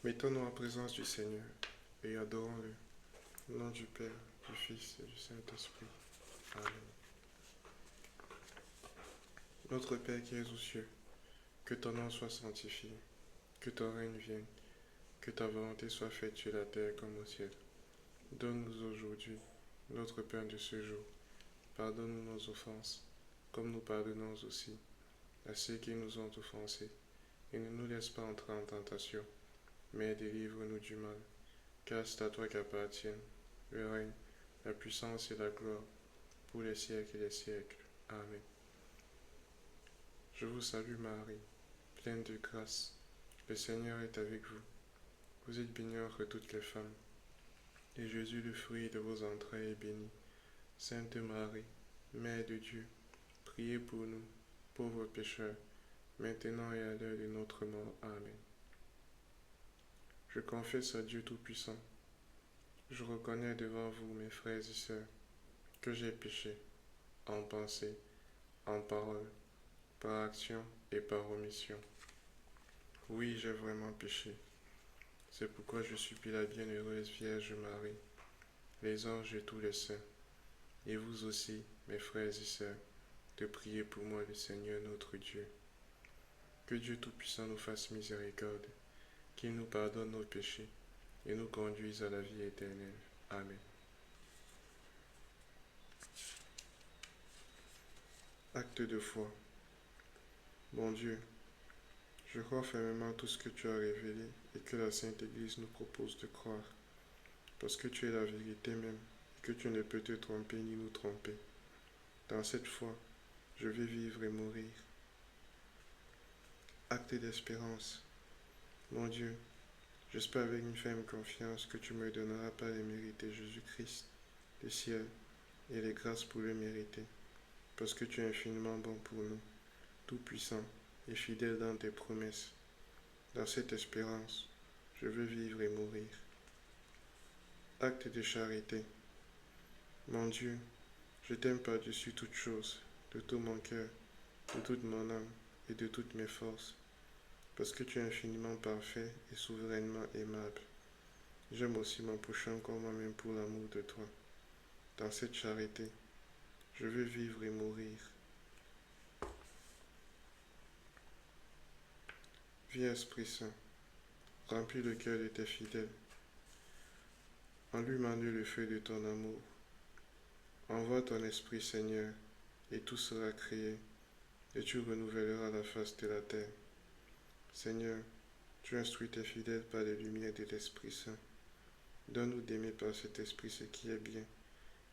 Mettons-nous en présence du Seigneur et adorons-le. Au nom du Père, du Fils et du Saint-Esprit. Amen. Notre Père qui es aux cieux, que ton nom soit sanctifié, que ton règne vienne, que ta volonté soit faite sur la terre comme au ciel. Donne-nous aujourd'hui notre pain de ce jour. Pardonne-nous nos offenses, comme nous pardonnons aussi à ceux qui nous ont offensés. Et ne nous laisse pas entrer en tentation, mais délivre-nous du mal. Car c'est à toi qu'appartiennent le règne, la puissance et la gloire, pour les siècles et les siècles. Amen. Je vous salue Marie, pleine de grâce. Le Seigneur est avec vous. Vous êtes bénie entre toutes les femmes, et Jésus, le fruit de vos entrailles, est béni. Sainte Marie, Mère de Dieu, priez pour nous, pauvres pécheurs, maintenant et à l'heure de notre mort. Amen. Je confesse à Dieu Tout-Puissant. Je reconnais devant vous, mes frères et sœurs, que j'ai péché, en pensée, en parole, par action et par omission. Oui, j'ai vraiment péché. C'est pourquoi je supplie la bienheureuse Vierge Marie, les anges et tous les saints, et vous aussi, mes frères et sœurs, de prier pour moi le Seigneur notre Dieu. Que Dieu Tout-Puissant nous fasse miséricorde, qu'il nous pardonne nos péchés et nous conduise à la vie éternelle. Amen. Acte de foi. Mon Dieu, je crois fermement tout ce que tu as révélé et que la Sainte Église nous propose de croire, parce que tu es la vérité même et que tu ne peux te tromper ni nous tromper. Dans cette foi, je vais vivre et mourir. Acte d'espérance. Mon Dieu, j'espère avec une ferme confiance que tu me donneras par les mérites de Jésus-Christ, le ciel et les grâces pour le mériter, parce que tu es infiniment bon pour nous, tout-puissant et fidèle dans tes promesses. Dans cette espérance, je veux vivre et mourir. Acte de charité. Mon Dieu, je t'aime par-dessus toute chose, de tout mon cœur, de toute mon âme et de toutes mes forces, parce que tu es infiniment parfait et souverainement aimable. J'aime aussi mon prochain comme moi-même pour l'amour de toi. Dans cette charité, je veux vivre et mourir. Viens Esprit Saint, remplis le cœur de tes fidèles. Allume-en eux le feu de ton amour. Envoie ton Esprit Seigneur, et tout sera créé, et tu renouvelleras la face de la terre. Seigneur, tu instruis tes fidèles par les lumières de l'Esprit Saint. Donne-nous d'aimer par cet Esprit ce qui est bien,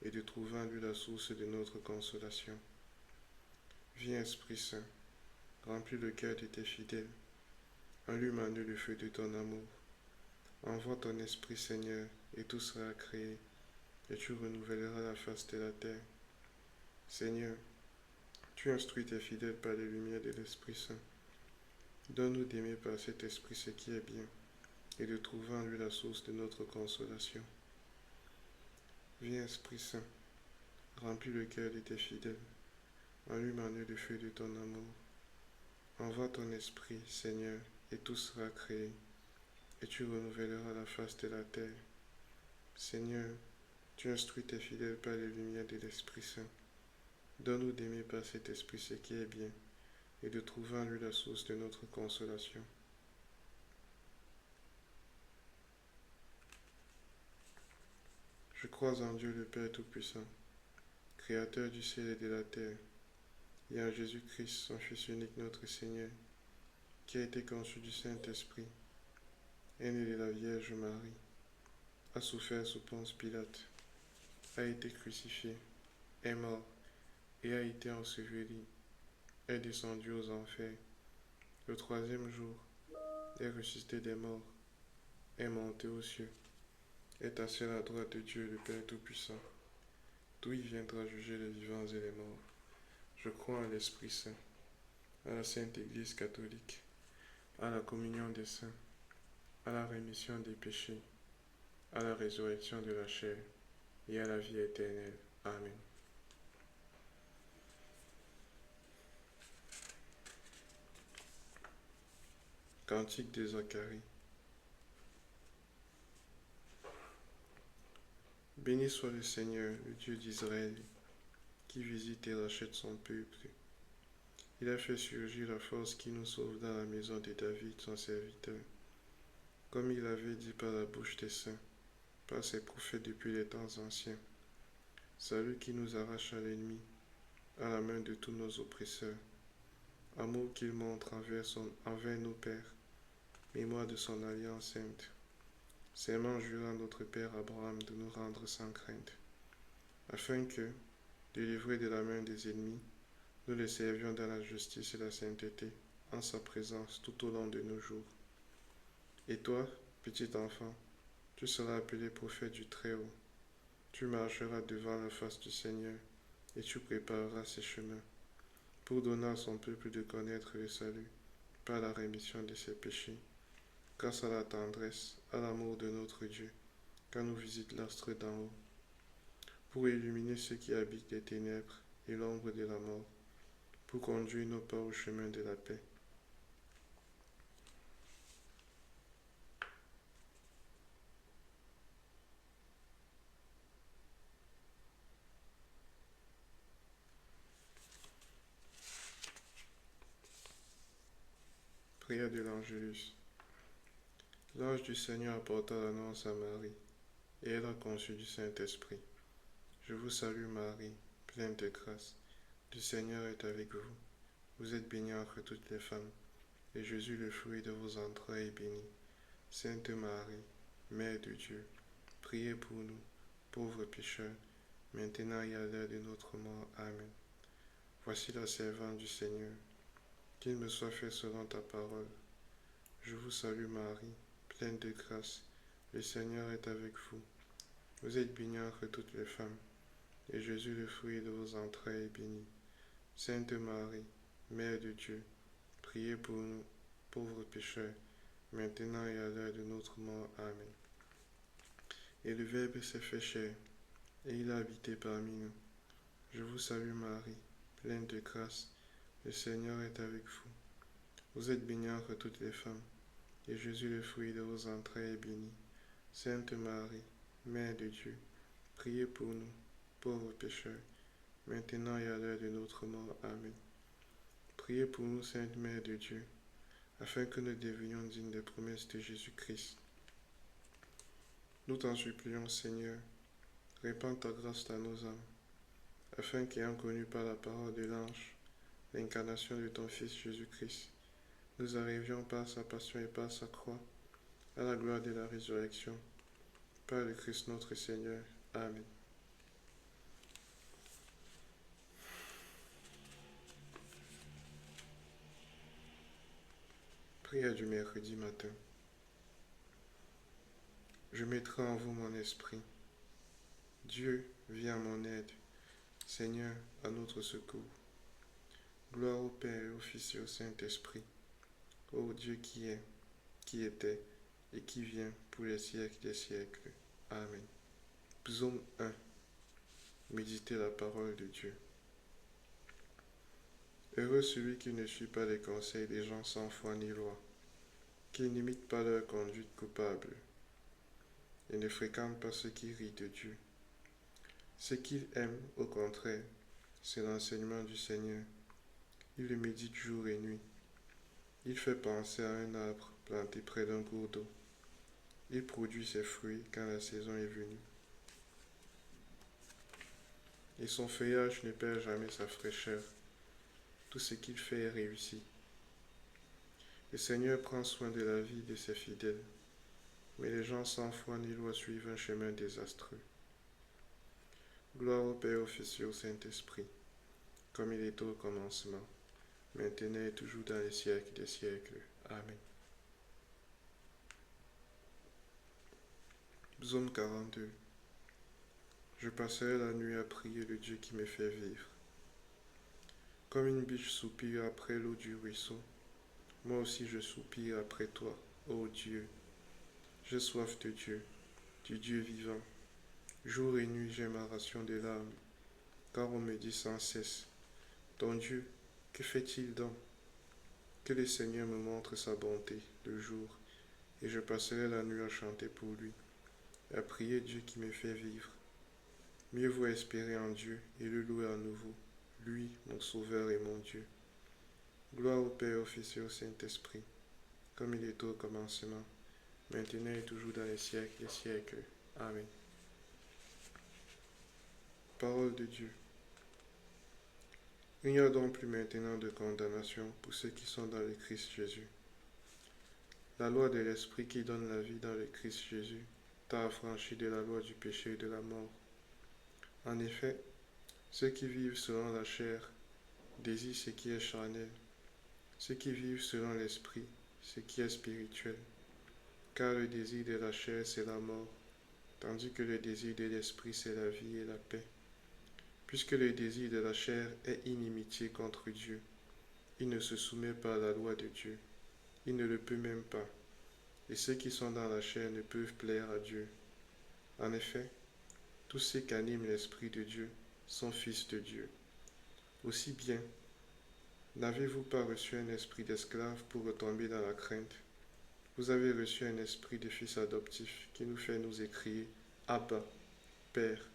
et de trouver en lui la source de notre consolation. Viens Esprit Saint, remplis le cœur de tes fidèles. Allume en eux le feu de ton amour. Envoie ton Esprit Seigneur, et tout sera créé, et tu renouvelleras la face de la terre. Seigneur, tu instruis tes fidèles par les lumières de l'Esprit Saint. Donne-nous d'aimer par cet Esprit ce qui est bien, et de trouver en lui la source de notre consolation. Viens Esprit Saint, remplis le cœur de tes fidèles. Allume en eux le feu de ton amour. Envoie ton Esprit, Seigneur, et tout sera créé, et tu renouvelleras la face de la terre. Seigneur, tu instruis tes fidèles par les lumières de l'Esprit Saint. Donne-nous d'aimer par cet Esprit ce qui est bien, et de trouver en lui la source de notre consolation. Je crois en Dieu le Père Tout-Puissant, Créateur du ciel et de la terre, et en Jésus-Christ, son Fils unique, notre Seigneur, qui a été conçu du Saint-Esprit, est né de la Vierge Marie, a souffert sous Ponce Pilate, a été crucifié, est mort, et a été enseveli, est descendu aux enfers. Le troisième jour, est ressuscité des morts, est monté aux cieux, est assis à la droite de Dieu le Père Tout-Puissant, d'où il viendra juger les vivants et les morts. Je crois en l'Esprit Saint, à la Sainte Église catholique, à la communion des saints, à la rémission des péchés, à la résurrection de la chair et à la vie éternelle. Amen. Cantique de Zacharie. Béni soit le Seigneur, le Dieu d'Israël, qui visite et rachète son peuple. Il a fait surgir la force qui nous sauve dans la maison de David, son serviteur, comme il avait dit par la bouche des saints, par ses prophètes depuis les temps anciens. Salut qui nous arrache à l'ennemi, à la main de tous nos oppresseurs. Amour qu'il montre envers nos pères, mémoire de son alliance sainte. Serment jurant notre Père Abraham de nous rendre sans crainte, afin que, délivrés de la main des ennemis, nous les servions dans la justice et la sainteté, en sa présence tout au long de nos jours. Et toi, petit enfant, tu seras appelé prophète du Très-Haut. Tu marcheras devant la face du Seigneur, et tu prépareras ses chemins, pour donner à son peuple de connaître le salut, par la rémission de ses péchés, grâce à la tendresse, à l'amour de notre Dieu, quand nous visite l'astre d'en haut, pour illuminer ceux qui habitent les ténèbres et l'ombre de la mort, pour conduire nos pas au chemin de la paix. Prière de l'Angélus. L'ange du Seigneur apporta l'annonce à Marie, et elle a conçu du Saint-Esprit. Je vous salue Marie, pleine de grâce. Le Seigneur est avec vous. Vous êtes bénie entre toutes les femmes, et Jésus, le fruit de vos entrailles, est béni. Sainte Marie, Mère de Dieu, priez pour nous, pauvres pécheurs, maintenant et à l'heure de notre mort. Amen. Voici la servante du Seigneur. Qu'il me soit fait selon ta parole. Je vous salue Marie, pleine de grâce. Le Seigneur est avec vous. Vous êtes bénie entre toutes les femmes, et Jésus, le fruit de vos entrailles, est béni. Sainte Marie, Mère de Dieu, priez pour nous, pauvres pécheurs, maintenant et à l'heure de notre mort. Amen. Et le Verbe s'est fait chair, et il a habité parmi nous. Je vous salue Marie, pleine de grâce, le Seigneur est avec vous. Vous êtes bénie entre toutes les femmes, et Jésus, le fruit de vos entrailles, est béni. Sainte Marie, Mère de Dieu, priez pour nous, pauvres pécheurs, maintenant et à l'heure de notre mort. Amen. Priez pour nous, Sainte Mère de Dieu, afin que nous devenions dignes des promesses de Jésus-Christ. Nous t'en supplions, Seigneur, répands ta grâce dans nos âmes, afin qu'ayant connu par la parole de l'ange l'incarnation de ton Fils Jésus-Christ, nous arrivions par sa passion et par sa croix à la gloire de la résurrection. Par le Christ notre Seigneur. Amen. Prière du mercredi matin. Je mettrai en vous mon esprit. Dieu, viens à mon aide. Seigneur, à notre secours. Gloire au Père, au Fils et au Saint-Esprit. Ô Dieu qui est, qui était et qui vient pour les siècles des siècles. Amen. Psaume 1. Méditez la parole de Dieu. Heureux celui qui ne suit pas les conseils des gens sans foi ni loi, qui n'imite pas leur conduite coupable, et ne fréquente pas ceux qui rient de Dieu. Ce qu'il aime, au contraire, c'est l'enseignement du Seigneur. Il le médite jour et nuit. Il fait penser à un arbre planté près d'un cours d'eau. Il produit ses fruits quand la saison est venue. Et son feuillage ne perd jamais sa fraîcheur. Tout ce qu'il fait est réussi. Le Seigneur prend soin de la vie de ses fidèles, mais les gens sans foi ni loi suivent un chemin désastreux. Gloire au Père, au Fils et au Saint-Esprit, comme il était au commencement, maintenant et toujours dans les siècles des siècles. Amen. Psaume 42. Je passerai la nuit à prier le Dieu qui me fait vivre. Comme une biche soupire après l'eau du ruisseau, moi aussi je soupire après toi, ô Dieu. J'ai soif de Dieu, du Dieu vivant. Jour et nuit j'ai ma ration de larmes, car on me dit sans cesse, ton Dieu, que fait-il donc? Que le Seigneur me montre sa bonté le jour, et je passerai la nuit à chanter pour lui, à prier Dieu qui me fait vivre. Mieux vaut espérer en Dieu et le louer à nouveau, lui, mon Sauveur et mon Dieu. Gloire au Père, au Fils et au Saint-Esprit, comme il est au commencement, maintenant et toujours dans les siècles des siècles. Amen. Parole de Dieu. Il n'y a donc plus maintenant de condamnation pour ceux qui sont dans le Christ Jésus. La loi de l'Esprit qui donne la vie dans le Christ Jésus t'a affranchi de la loi du péché et de la mort. En effet, ceux qui vivent selon la chair désirent ce qui est charnel, ceux qui vivent selon l'Esprit, ce qui est spirituel. Car le désir de la chair, c'est la mort, tandis que le désir de l'Esprit, c'est la vie et la paix. Puisque le désir de la chair est inimitié contre Dieu, il ne se soumet pas à la loi de Dieu. Il ne le peut même pas. Et ceux qui sont dans la chair ne peuvent plaire à Dieu. En effet, tous ceux qui animent l'Esprit de Dieu sont fils de Dieu. Aussi bien, n'avez-vous pas reçu un esprit d'esclave pour retomber dans la crainte? Vous avez reçu un esprit de fils adoptif qui nous fait nous écrier « Abba, Père ».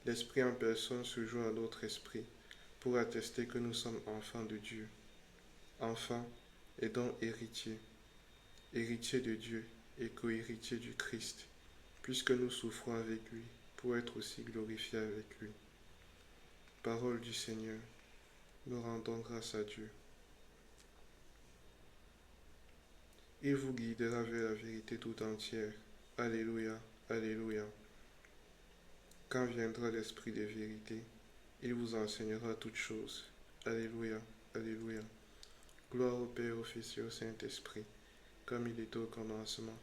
L'Esprit en personne se joint à notre esprit pour attester que nous sommes enfants de Dieu. Enfants et donc héritiers, héritiers de Dieu et co-héritiers du Christ, puisque nous souffrons avec lui pour être aussi glorifiés avec lui. Parole du Seigneur, nous rendons grâce à Dieu. Il vous guidera vers la vérité tout entière. Alléluia, Alléluia. Quand viendra l'Esprit de vérité, il vous enseignera toutes choses. Alléluia, Alléluia. Gloire au Père, au Fils et au Saint-Esprit, comme il était au commencement,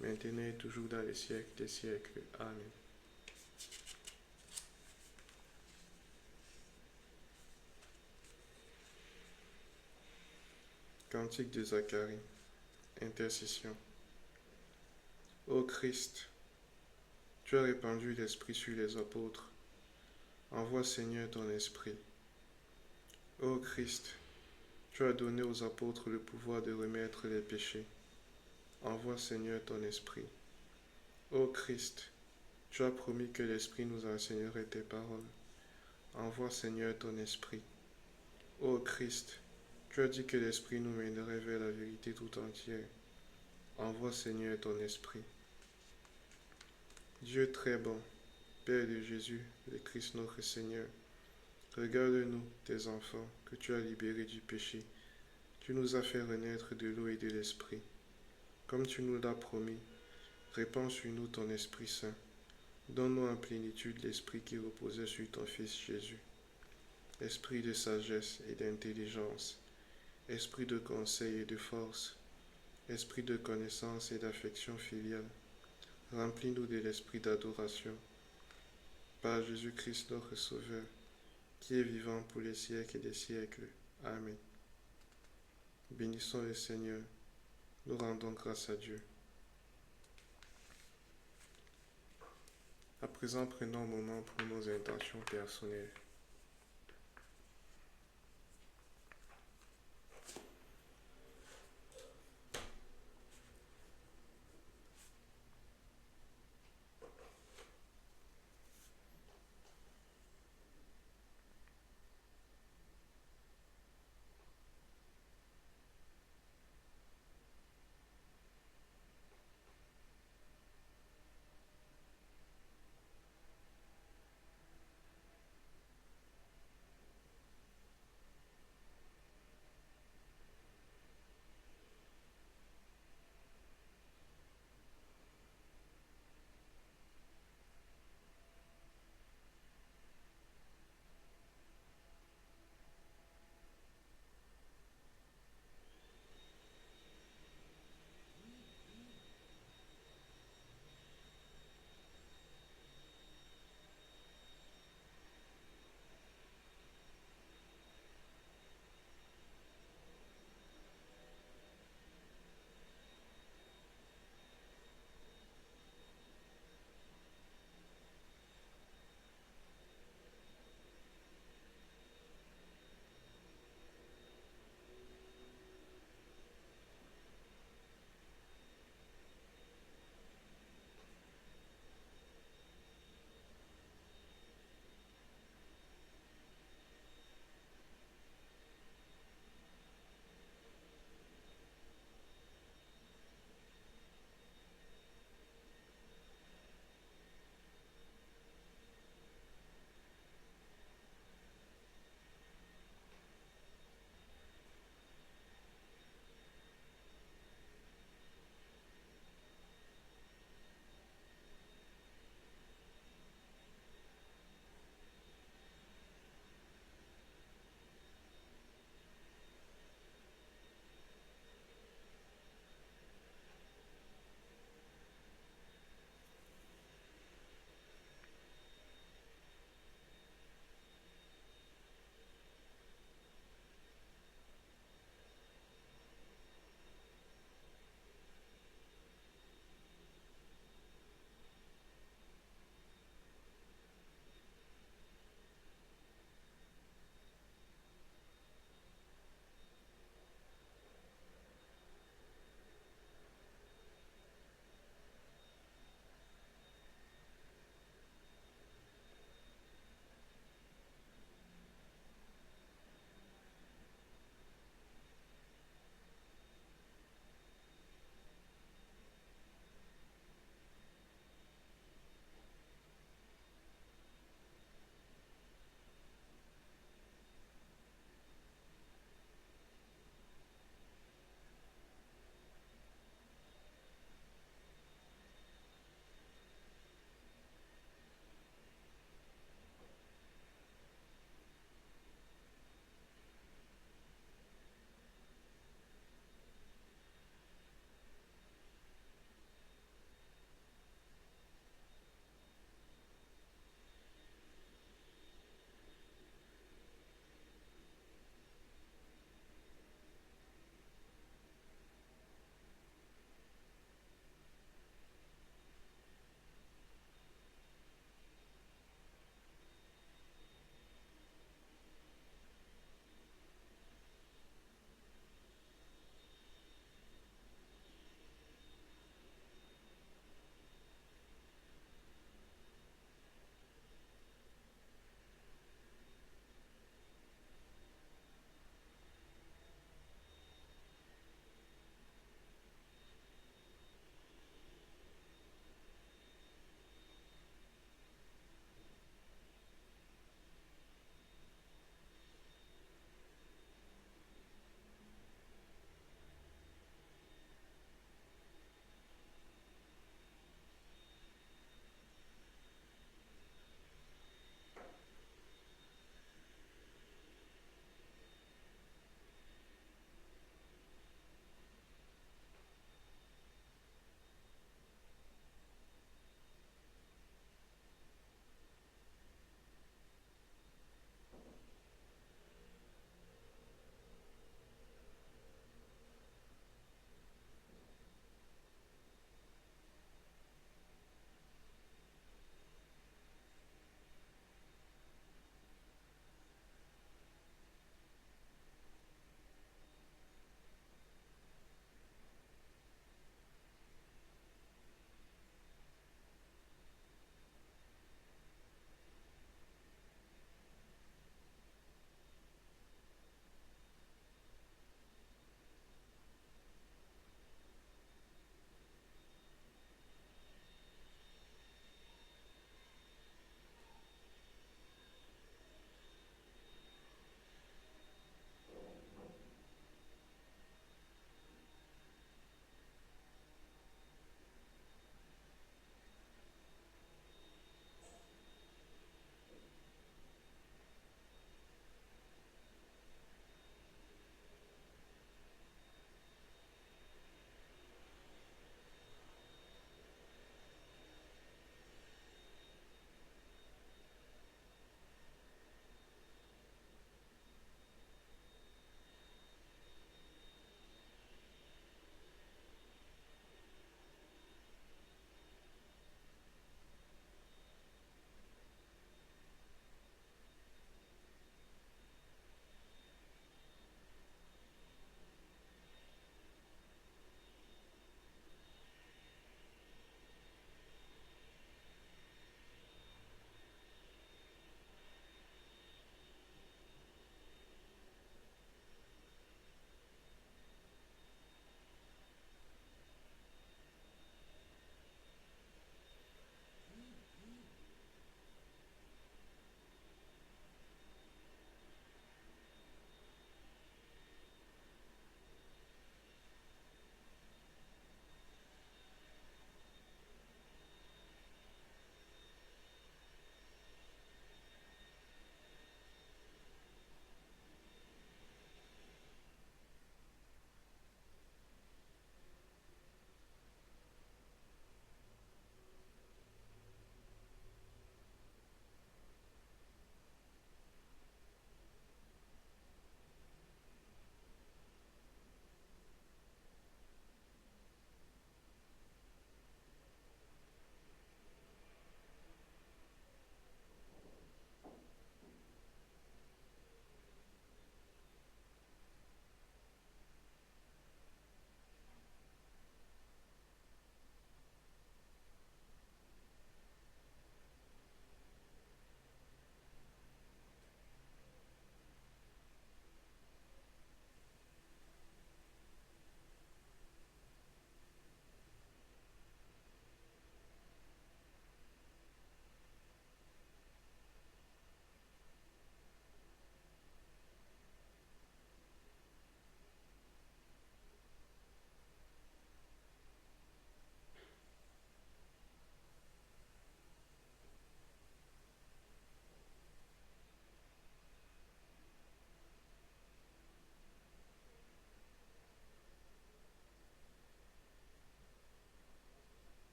maintenant et toujours dans les siècles des siècles. Amen. Cantique de Zacharie. Intercession. Ô Christ, tu as répandu l'Esprit sur les apôtres. Envoie, Seigneur, ton Esprit. Ô Christ, tu as donné aux apôtres le pouvoir de remettre les péchés. Envoie, Seigneur, ton Esprit. Ô Christ, tu as promis que l'Esprit nous enseignerait tes paroles. Envoie, Seigneur, ton Esprit. Ô Christ, tu as dit que l'Esprit nous mènerait vers la vérité tout entière. Envoie, Seigneur, ton Esprit. Dieu très bon, Père de Jésus, le Christ notre Seigneur, regarde-nous, tes enfants, que tu as libérés du péché. Tu nous as fait renaître de l'eau et de l'Esprit. Comme tu nous l'as promis, répands sur nous ton Esprit Saint. Donne-nous en plénitude l'Esprit qui reposait sur ton Fils Jésus. Esprit de sagesse et d'intelligence, esprit de conseil et de force, esprit de connaissance et d'affection filiale. Remplis-nous de l'esprit d'adoration. Par Jésus-Christ notre Sauveur, qui est vivant pour les siècles des siècles. Amen. Bénissons le Seigneur. Nous rendons grâce à Dieu. À présent, prenons un moment pour nos intentions personnelles.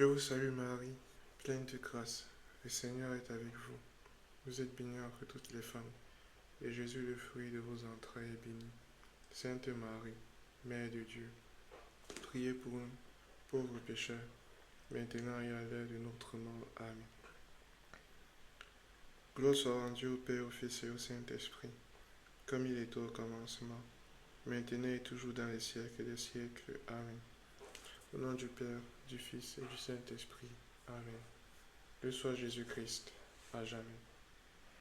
Je vous salue Marie, pleine de grâce, le Seigneur est avec vous. Vous êtes bénie entre toutes les femmes, et Jésus, le fruit de vos entrailles, est béni. Sainte Marie, Mère de Dieu, priez pour nous, pauvres pécheurs, maintenant et à l'heure de notre mort. Amen. Gloire soit rendue au Père, au Fils et au Saint-Esprit, comme il était au commencement, maintenant et toujours dans les siècles des siècles. Amen. Au nom du Père, du Fils et du Saint-Esprit. Amen. Loué soit Jésus-Christ, à jamais.